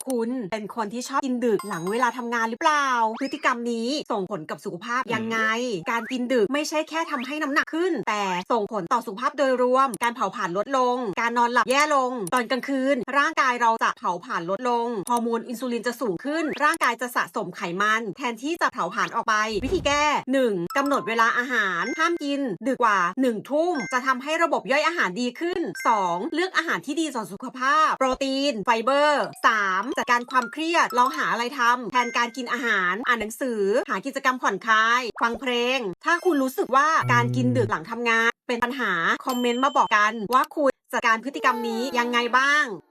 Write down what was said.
คุณเป็นคนที่ชอบกินดึกหลังเวลาทำงานหรือเปล่าพฤติกรรมนี้ส่งผลกับสุขภาพยังไงการกินดึกไม่ใช่แค่ทำให้น้ำหนักขึ้นแต่ส่งผลต่อสุขภาพโดยรวมการเผาผลาญลดลงการนอนหลับแย่ลงตอนกลางคืนร่างกายเราจะเผาผลาญลดลงฮอร์โมนอินซูลินจะสูงขึ้นร่างกายจะสะสมไขมันแทนที่จะเผาผลาญออกไปวิธีแก้ 1. กำหนดเวลาอาหารห้ามกินดึกกว่า1 ทุ่มจะทำให้ระบบย่อยอาหารดีขึ้น 2. เลือกอาหารที่ดีต่อสุขภาพโปรตีนไฟเบอร์ 3. จัดการความเครียดลองหาอะไรทำแทนการกินอาหารอ่านหนังสือหากิจกรรมผ่อนคลายฟังเพลงถ้าคุณรู้สึกว่าการกินดึกหลังทำงานเป็นปัญหาคอมเมนต์มาบอกกันว่าคุณจัดการพฤติกรรมนี้ยังไงบ้าง